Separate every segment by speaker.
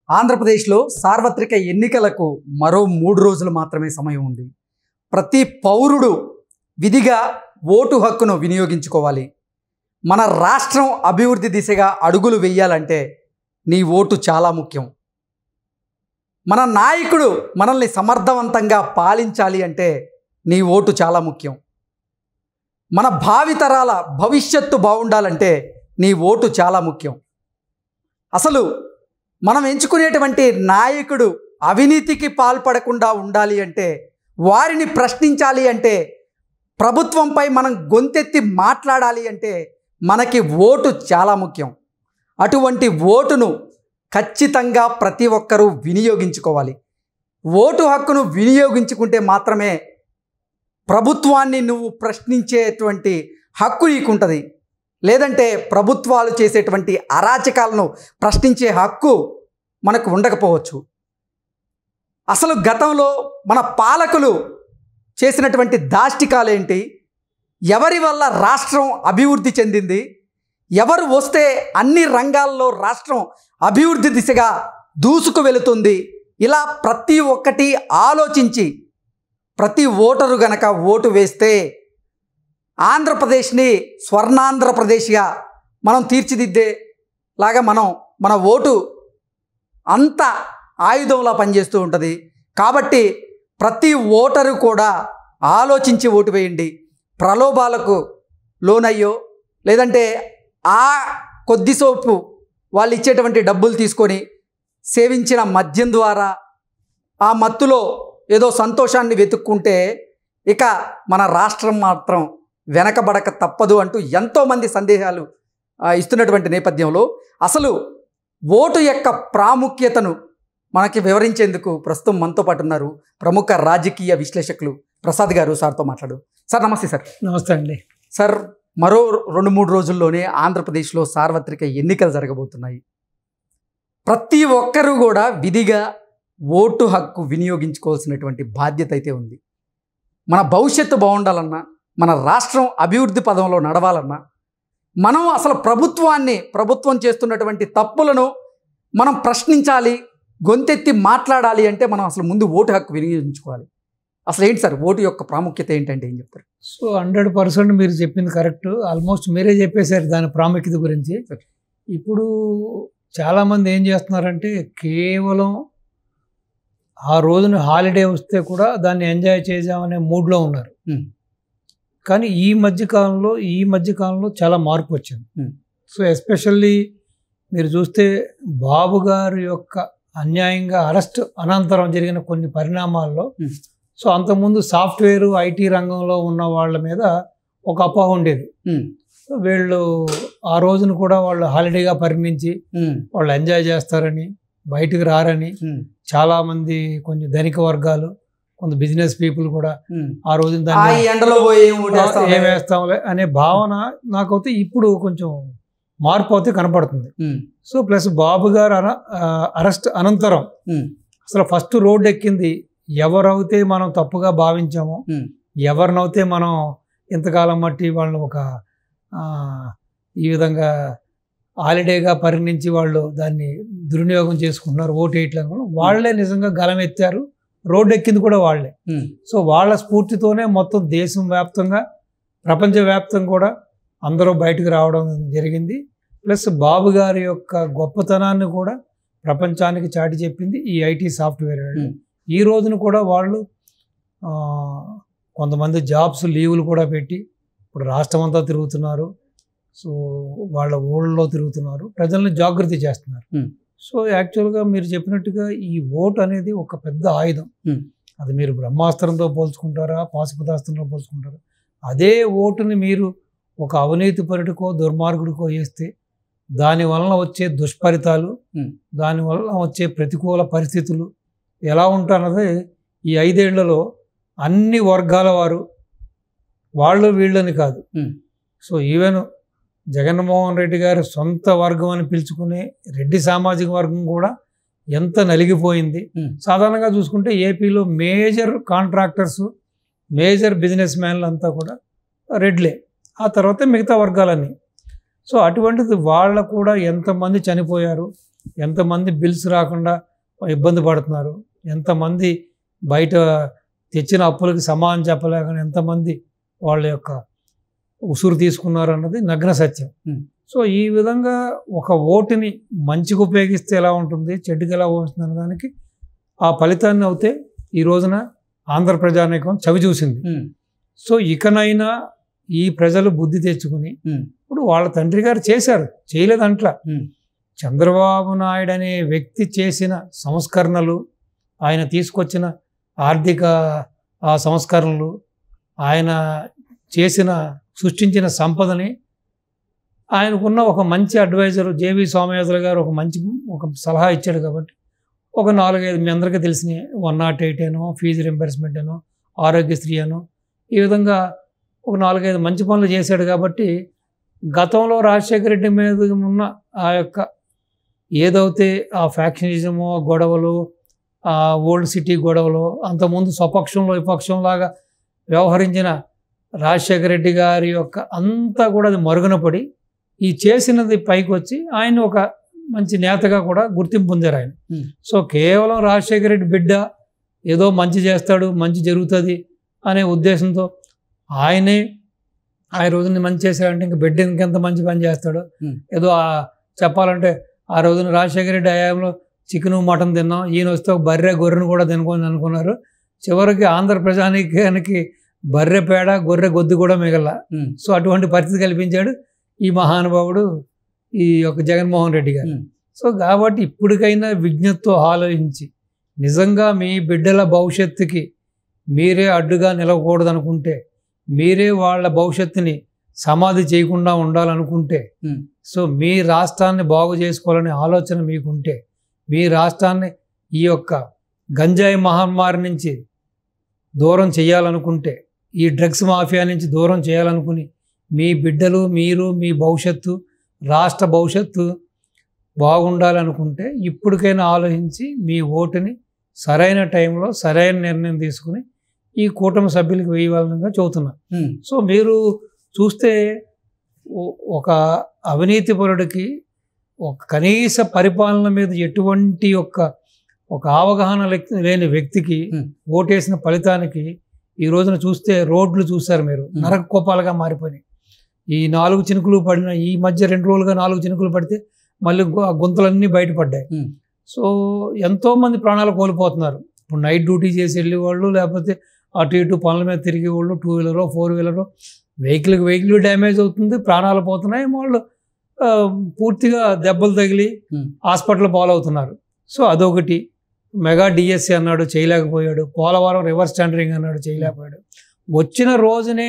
Speaker 1: ఆంధ్రప్రదేశ్లో సార్వత్రిక ఎన్నికలకు మరో 3 రోజులు మాత్రమే సమయం ఉంది. ప్రతి పౌరుడు విధిగా ఓటు హక్కును వినియోగించుకోవాలి. మన రాష్ట్రం అభివృద్ధి దిశగా అడుగులు వేయాలంటే నీ ఓటు చాలా ముఖ్యం. మన నాయకుడు మనల్ని సమర్థవంతంగా పాలించాలి అంటే నీ ఓటు చాలా ముఖ్యం. మన భావితరాల భవిష్యత్తు బాగుండాలంటే నీ ఓటు చాలా ముఖ్యం. అసలు మనం ఎంచుకునేటువంటి నాయకుడు అవినీతికి పాల్పడకుండా ఉండాలి అంటే, వారిని ప్రశ్నించాలి అంటే, ప్రభుత్వంపై మనం గొంతెత్తి మాట్లాడాలి అంటే మనకి ఓటు చాలా ముఖ్యం. అటువంటి ఓటును ఖచ్చితంగా ప్రతి ఒక్కరూ వినియోగించుకోవాలి. ఓటు హక్కును వినియోగించుకుంటే మాత్రమే ప్రభుత్వాన్ని నువ్వు ప్రశ్నించేటువంటి హక్కు నీకుంటుంది. లేదంటే ప్రభుత్వాలు చేసేటువంటి అరాచకాలను ప్రశ్నించే హక్కు మనకు ఉండకపోవచ్చు. అసలు గతంలో మన పాలకులు చేసినటువంటి దాష్టికాలేంటి? ఎవరి వల్ల రాష్ట్రం అభివృద్ధి చెందింది? ఎవరు వస్తే అన్ని రంగాల్లో రాష్ట్రం అభివృద్ధి దిశగా దూసుకు వెళుతుంది? ఇలా ప్రతి ఒక్కటి ఆలోచించి ప్రతి ఓటరు గనక ఓటు వేస్తే ఆంధ్రప్రదేశ్ని స్వర్ణాంధ్రప్రదేశ్గా మనం తీర్చిదిద్దేలాగా మన ఓటు అంత ఆయుధంలా పనిచేస్తూ ఉంటుంది. కాబట్టి ప్రతి ఓటరు కూడా ఆలోచించి ఓటు వేయండి. ప్రలోభాలకు లోనయ్యో లేదంటే ఆ కొద్దిసేపు వాళ్ళు ఇచ్చేటువంటి డబ్బులు తీసుకొని సేవించిన మద్యం ద్వారా ఆ మత్తులో ఏదో సంతోషాన్ని వెతుక్కుంటే ఇక మన రాష్ట్రం మాత్రం వెనకబడక తప్పదు అంటూ ఎంతోమంది సందేహాలు ఇస్తున్నటువంటి నేపథ్యంలో అసలు ఓటు యొక్క ప్రాముఖ్యతను మనకి వివరించేందుకు ప్రస్తుతం మనతో పాటు ఉన్నారు ప్రముఖ రాజకీయ విశ్లేషకులు ప్రసాద్ గారు. సార్తో మాట్లాడు. సార్ నమస్తే. సార్
Speaker 2: నమస్తే అండి.
Speaker 1: సార్, మరో 2-3 రోజుల్లోనే ఆంధ్రప్రదేశ్లో సార్వత్రిక ఎన్నికలు జరగబోతున్నాయి. ప్రతి ఒక్కరూ కూడా విధిగా ఓటు హక్కు వినియోగించుకోవాల్సినటువంటి బాధ్యత అయితే ఉంది. మన భవిష్యత్తు బాగుండాలన్నా, మన రాష్ట్రం అభివృద్ధి పదంలో నడవాలన్నా, మనం అసలు ప్రభుత్వం చేస్తున్నటువంటి తప్పులను మనం ప్రశ్నించాలి, గొంతెత్తి మాట్లాడాలి అంటే మనం అసలు ముందు ఓటు హక్కు వినియోగించుకోవాలి. అసలు ఏంటి సార్ ఓటు యొక్క ప్రాముఖ్యత ఏంటంటే ఏం చెప్తారు?
Speaker 2: సో 100% మీరు చెప్పింది కరెక్ట్. ఆల్మోస్ట్ మీరే చెప్పేశారు దాని ప్రాముఖ్యత గురించి. ఇప్పుడు చాలామంది ఏం చేస్తున్నారంటే కేవలం ఆ రోజున హాలిడే వస్తే కూడా దాన్ని ఎంజాయ్ చేద్దామనే మూడ్లో ఉన్నారు. కానీ ఈ మధ్యకాలంలో చాలా మార్పు వచ్చింది. సో ఎస్పెషల్లీ మీరు చూస్తే బాబు గారి యొక్క అన్యాయంగా అరెస్ట్ అనంతరం జరిగిన కొన్ని పరిణామాల్లో, సో అంతకుముందు సాఫ్ట్వేర్ ఐటీ రంగంలో ఉన్న వాళ్ళ మీద ఒక అపోహ ఉండేది. వీళ్ళు ఆ రోజున కూడా వాళ్ళు హాలిడేగా పరిగణించి వాళ్ళు ఎంజాయ్ చేస్తారని, బయటకు రారని చాలామంది కొన్ని ధనిక వర్గాలు, కొంత బిజినెస్ పీపుల్ కూడా ఆ రోజున దాన్ని ఏమేస్తాంలే అనే భావన నాకైతే ఇప్పుడు కొంచెం మార్పు అయితే కనపడుతుంది. సో ప్లస్ బాబు గారు అరెస్ట్ అనంతరం అసలు ఫస్ట్ రోడ్డు ఎక్కింది ఎవరైతే మనం తప్పుగా భావించామో, ఎవరినైతే మనం ఇంతకాలం బట్టి వాళ్ళని ఒక ఈ విధంగా హాలిడేగా పరిగణించి వాళ్ళు దాన్ని దుర్వినియోగం చేసుకుంటున్నారు, ఓటు వేయట్లేదు, వాళ్ళే నిజంగా గలం ఎత్తారు. రోడ్డు ఎక్కింది కూడా వాళ్ళే. సో వాళ్ళ స్ఫూర్తితోనే మొత్తం దేశం వ్యాప్తంగా, ప్రపంచవ్యాప్తంగా కూడా అందరూ బయటకు రావడం జరిగింది. ప్లస్ బాబు గారి యొక్క గొప్పతనాన్ని కూడా ప్రపంచానికి చాటి చెప్పింది ఈ ఐటీ సాఫ్ట్వేర్. ఈ రోజున కూడా వాళ్ళు కొంతమంది జాబ్స్ లీవులు కూడా పెట్టి ఇప్పుడు రాష్ట్రం అంతా తిరుగుతున్నారు. సో వాళ్ళ ఊళ్ళలో తిరుగుతున్నారు, ప్రజల్ని జాగృతి చేస్తున్నారు. సో యాక్చువల్గా మీరు చెప్పినట్టుగా ఈ ఓటు అనేది ఒక పెద్ద ఆయుధం. అది మీరు బ్రహ్మాస్త్రంతో పోల్చుకుంటారా, పాశుపతాస్త్రంతో పోల్చుకుంటారా, అదే ఓటుని మీరు ఒక అవినీతిపరుడికో దుర్మార్గుడికో వేస్తే దానివలన వచ్చే దుష్ఫలితాలు, దానివల్ల వచ్చే ప్రతికూల పరిస్థితులు ఎలా ఉంటారన్నది ఈ 5 ఏళ్లలో అన్ని వర్గాల వారు, వాళ్ళు వీళ్ళని కాదు, సో ఈవెన్ జగన్మోహన్ రెడ్డి గారి సొంత వర్గం అని పిలుచుకునే రెడ్డి సామాజిక వర్గం కూడా ఎంత నలిగిపోయింది. సాధారణంగా చూసుకుంటే ఏపీలో మేజర్ కాంట్రాక్టర్స్, మేజర్ బిజినెస్ మ్యాన్లు అంతా కూడా రెడ్లే, ఆ తర్వాత మిగతా వర్గాలన్నీ. సో అటువంటిది వాళ్ళ కూడా ఎంతమంది చనిపోయారు, ఎంతమంది బిల్స్ రాకుండా ఇబ్బంది పడుతున్నారు, ఎంతమంది బయట తెచ్చిన అప్పులకి సమానం చెప్పలేక ఎంతమంది వాళ్ళ యొక్క ఉసురు తీసుకున్నారు అన్నది నగ్న సత్యం. సో ఈ విధంగా ఒక ఓటుని మంచిగా ఉపయోగిస్తే ఎలా ఉంటుంది, చెడ్డుకి ఎలా వస్తుంది అనే దానికి ఆ ఫలితాన్ని అవుతే ఈ రోజున ఆంధ్ర ప్రజానీకం చవి చూసింది. సో ఇకనైనా ఈ ప్రజలు బుద్ధి తెచ్చుకుని, ఇప్పుడు వాళ్ళ తండ్రి గారు చేశారు, చేయలేదంట్లా, చంద్రబాబు నాయుడు అనే వ్యక్తి చేసిన సంస్కరణలు, ఆయన తీసుకొచ్చిన ఆర్థిక సంస్కరణలు, ఆయన సృష్టించిన సంపదని, ఆయనకున్న ఒక మంచి అడ్వైజర్ జేవి సోమయాజులు గారు ఒక సలహా ఇచ్చాడు కాబట్టి ఒక 4-5 మీ అందరికీ తెలిసిన 108 అనో, ఫీజు రింబర్స్మెంట్ అనో, ఆరోగ్యశ్రీ అనో, ఈ విధంగా ఒక 4-5 మంచి పనులు చేశాడు కాబట్టి గతంలో రాజశేఖర రెడ్డి మీద ఉన్న ఆ యొక్క ఏదైతే ఆ ఫ్యాక్షనిజమో, గొడవలు, ఆ ఓల్డ్ సిటీ గొడవలు, అంతకుముందు స్వపక్షంలో విపక్షంలాగా వ్యవహరించిన రాజశేఖర రెడ్డి గారి యొక్క అంతా కూడా అది మరుగున పడి ఈ చేసినది పైకి వచ్చి ఆయన ఒక మంచి నేతగా కూడా గుర్తింపు పొందారు ఆయన. సో కేవలం రాజశేఖర రెడ్డి బిడ్డ ఏదో మంచి చేస్తాడు, మంచి జరుగుతుంది అనే ఉద్దేశంతో ఆయనే ఆ రోజున మంచి చేశాడంటే ఇంకా బిడ్డ ఇంకెంత మంచి పని చేస్తాడు, ఏదో చెప్పాలంటే ఆ రోజున రాజశేఖర రెడ్డి హయాంలో చికెను మటన్ తిన్నాం, ఈయన వస్తే ఒక బర్రె గొర్రెను కూడా తినుకొని అనుకున్నారు. చివరికి ఆంధ్ర ప్రజానీకానికి బర్రె పేడ గొర్రె గొద్దు కూడా మిగల. సో అటువంటి పరిస్థితి కల్పించాడు ఈ మహానుభావుడు, ఈ యొక్క జగన్మోహన్ రెడ్డి గారు. సో కాబట్టి ఇప్పటికైనా విజ్ఞతతో ఆలోచించి నిజంగా మీ బిడ్డల భవిష్యత్తుకి మీరే అడ్డుగా నిలవకూడదు అనుకుంటే, మీరే వాళ్ళ భవిష్యత్తుని సమాధి చేయకుండా ఉండాలనుకుంటే, సో మీ రాష్ట్రాన్ని బాగు చేసుకోవాలనే ఆలోచన మీకుంటే, మీ రాష్ట్రాన్ని ఈ యొక్క గంజాయి మహమ్మారి నుంచి దూరం చేయాలనుకుంటే, ఈ డ్రగ్స్ మాఫియా నుంచి దూరం చేయాలనుకుని మీ బిడ్డలు, మీరు, మీ భవిష్యత్తు, రాష్ట్ర భవిష్యత్తు బాగుండాలనుకుంటే ఇప్పటికైనా ఆలోచించి మీ ఓటుని సరైన టైంలో సరైన నిర్ణయం తీసుకుని ఈ కూటమి సభ్యులకు వేయవాలని చెబుతున్నారు. సో మీరు చూస్తే ఒక అవినీతిపరుడికి ఒక కనీస పరిపాలన మీద ఎటువంటి ఒక అవగాహన లేని వ్యక్తికి ఓటేసిన ఫలితానికి ఈ రోజున చూస్తే రోడ్లు చూశారు మీరు, నరక కోపాలుగా మారిపోయినాయి. ఈ 4 చినుకులు పడిన ఈ మధ్య 2 రోజులుగా 4 చినుకులు పడితే మళ్ళీ గుంతలన్నీ బయటపడ్డాయి. సో ఎంతోమంది ప్రాణాలు కోల్పోతున్నారు. ఇప్పుడు నైట్ డ్యూటీ చేసి వెళ్ళేవాళ్ళు, లేకపోతే అటు ఇటు పనుల మీద తిరిగేవాళ్ళు, 2 వీలరో 4 వీలరో, వెహికల్ డ్యామేజ్ అవుతుంది, ప్రాణాలు పోతున్నాయి, వాళ్ళు పూర్తిగా దెబ్బలు తగిలి హాస్పిటల్ పాలవుతున్నారు. సో అదొకటి. మెగా డిఎస్సి అన్నాడు, చేయలేకపోయాడు. పోలవరం రివర్స్ టెండరింగ్ అన్నాడు, చేయలేకపోయాడు. వచ్చిన రోజునే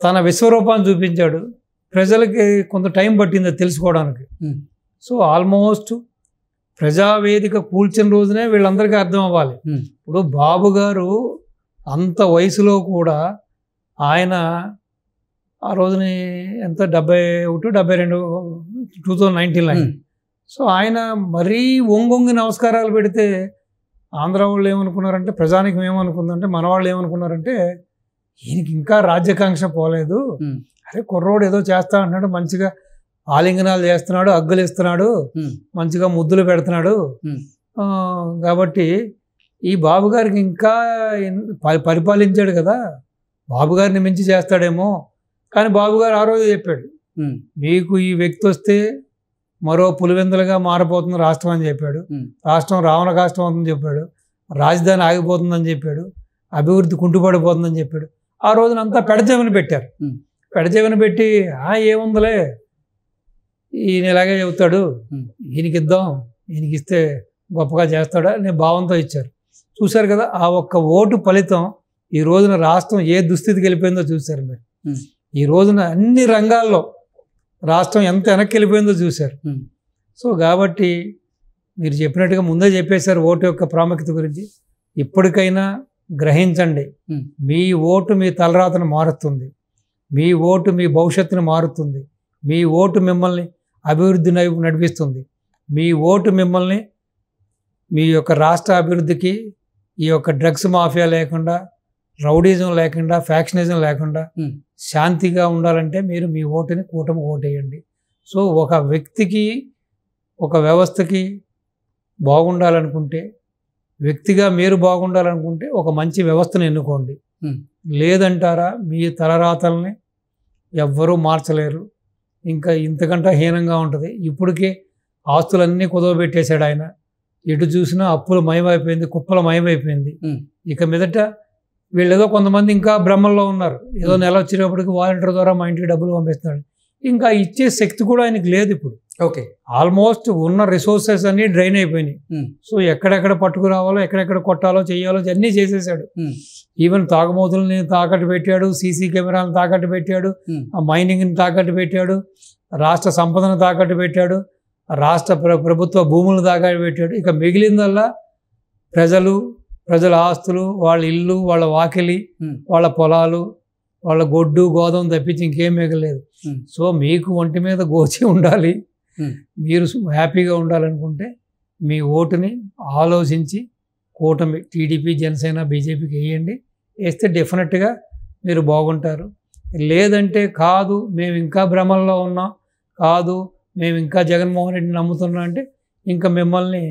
Speaker 2: తన విశ్వరూపాన్ని చూపించాడు. ప్రజలకి కొంత టైం పట్టింది తెలుసుకోవడానికి. సో ఆల్మోస్ట్ ప్రజావేదిక కూల్చిన రోజునే వీళ్ళందరికీ అర్థం అవ్వాలి. ఇప్పుడు బాబు గారు అంత వయసులో కూడా ఆయన ఆ రోజుని ఎంత 71, 72, 2019. సో ఆయన మరీ ఒంగొంగి నమస్కారాలు పెడితే ఆంధ్ర వాళ్ళు ఏమనుకున్నారంటే, ప్రజానికి ఏమనుకుందంటే, మన వాళ్ళు ఏమనుకున్నారంటే, ఈయనకి ఇంకా రాజ్యాకాంక్ష పోలేదు, అరే కుర్రోడు ఏదో చేస్తా అంటున్నాడు, మంచిగా ఆలింగనాలు చేస్తున్నాడు, అగ్గులు ఇస్తున్నాడు, మంచిగా ముద్దులు పెడుతున్నాడు, కాబట్టి ఈ బాబు గారికి ఇంకా పరిపాలించాడు కదా, బాబు గారిని మించి చేస్తాడేమో. కానీ బాబు గారు ఆ రోజు చెప్పాడు, మీకు ఈ వ్యక్తి వస్తే మరో పులివెందులుగా మారిపోతుంది రాష్ట్రం అని చెప్పాడు. రాష్ట్రం రావణ కాష్టం అవుతుందని చెప్పాడు. రాజధాని ఆగిపోతుందని చెప్పాడు. అభివృద్ధి కుంటుపడిపోతుందని చెప్పాడు. ఆ రోజునంతా పెడచెవిన పెట్టారు. పెడచెవిన పెట్టి ఏముందిలే ఈయన ఇలాగే చెబుతాడు, ఈయనకి ఇద్దాం, ఈయనకి ఇస్తే గొప్పగా చేస్తాడా అనే భావంతో ఇచ్చారు. చూశారు కదా, ఆ ఒక్క ఓటు ఫలితం ఈ రోజున రాష్ట్రం ఏ దుస్థితికి వెళ్ళిపోయిందో చూశారు మీరు. ఈ రోజున అన్ని రంగాల్లో రాష్ట్రం ఎంత వెనక్కి వెళ్ళిపోయిందో చూశారు. సో కాబట్టి మీరు చెప్పినట్టుగా ముందే చెప్పేశారు ఓటు యొక్క ప్రాముఖ్యత గురించి. ఇప్పటికైనా గ్రహించండి, మీ ఓటు మీ తలరాతను మారుతుంది, మీ ఓటు మీ భవిష్యత్తును మారుతుంది, మీ ఓటు మిమ్మల్ని అభివృద్ధి నడిపిస్తుంది, మీ ఓటు మిమ్మల్ని మీ యొక్క రాష్ట్ర అభివృద్ధికి, ఈ యొక్క డ్రగ్స్ మాఫియా లేకుండా, రౌడీజం లేకుండా, ఫ్యాక్షనిజం లేకుండా శాంతిగా ఉండాలంటే మీరు మీ ఓటుని కూటమి ఓటేయండి. సో ఒక వ్యక్తికి ఒక వ్యవస్థకి బాగుండాలనుకుంటే, వ్యక్తిగా మీరు బాగుండాలనుకుంటే ఒక మంచి వ్యవస్థను ఎన్నుకోండి. లేదంటారా మీ తలరాతల్ని ఎవ్వరూ మార్చలేరు. ఇంకా ఇంతకంటే హీనంగా ఉంటుంది. ఇప్పటికే ఆస్తులన్నీ కుదవబెట్టేశాడు ఆయన. ఎటు చూసినా అప్పుల మయమైపోయింది, కుప్పల మయమైపోయింది. ఇక మీదట వీళ్ళేదో కొంతమంది ఇంకా భ్రమల్లో ఉన్నారు. ఏదో నెల వచ్చేటప్పటికి వాలంటీర్ ద్వారా మా ఇంటికి డబ్బులు పంపిస్తున్నాడు. ఇంకా ఇచ్చే శక్తి కూడా ఆయనకి లేదు ఇప్పుడు.
Speaker 1: ఓకే,
Speaker 2: ఆల్మోస్ట్ ఉన్న రిసోర్సెస్ అన్నీ డ్రైన్ అయిపోయినాయి. సో ఎక్కడెక్కడ పట్టుకురావాలో, ఎక్కడెక్కడ కొట్టాలో, చెయ్యాలో అన్నీ చేసేసాడు. ఈవెన్ తాగుమోతుల్ని తాకట్టు పెట్టాడు, సీసీ కెమెరాలను తాకట్టు పెట్టాడు, ఆ మైనింగ్ని తాకట్టు పెట్టాడు, రాష్ట్ర సంపదను తాకట్టు పెట్టాడు, రాష్ట్ర ప్రభుత్వ భూములను తాకట్టు పెట్టాడు. ఇక మిగిలిందల్లా ప్రజల ఆస్తులు, వాళ్ళ ఇల్లు, వాళ్ళ వాకిలి, వాళ్ళ పొలాలు, వాళ్ళ గొడ్డు గోధుమ తప్పించి ఇంకేం మిగలేదు. సో మీకు ఒంటి మీద గోచి ఉండాలి, మీరు హ్యాపీగా ఉండాలనుకుంటే మీ ఓటుని ఆలోచించి కూటమి టీడీపీ, జనసేన, బీజేపీకి వేయండి. వేస్తే డెఫినెట్గా మీరు బాగుంటారు. లేదంటే కాదు మేము ఇంకా భ్రమల్లో ఉన్నాం, కాదు మేము ఇంకా జగన్మోహన్ రెడ్డిని నమ్ముతున్నాం అంటే ఇంకా మిమ్మల్ని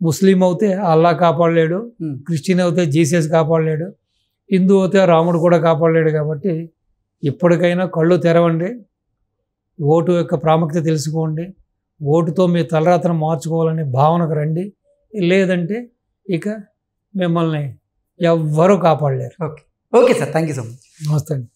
Speaker 2: ముస్లిం అవుతే అల్లా కాపాడలేడు, క్రిస్టియన్ అవుతే జీసస్ కాపాడలేడు, హిందూ అయితే రాముడు కూడా కాపాడలేడు. కాబట్టి ఇప్పటికైనా కళ్ళు తెరవండి, ఓటు యొక్క ప్రాముఖ్యత తెలుసుకోండి, ఓటుతో మీ తలరాతను మార్చుకోవాలనే భావనకు రండి. లేదంటే ఇక మిమ్మల్ని ఎవ్వరూ కాపాడలేరు.
Speaker 1: Okay sir, thank you so much.
Speaker 2: నమస్తే అండి.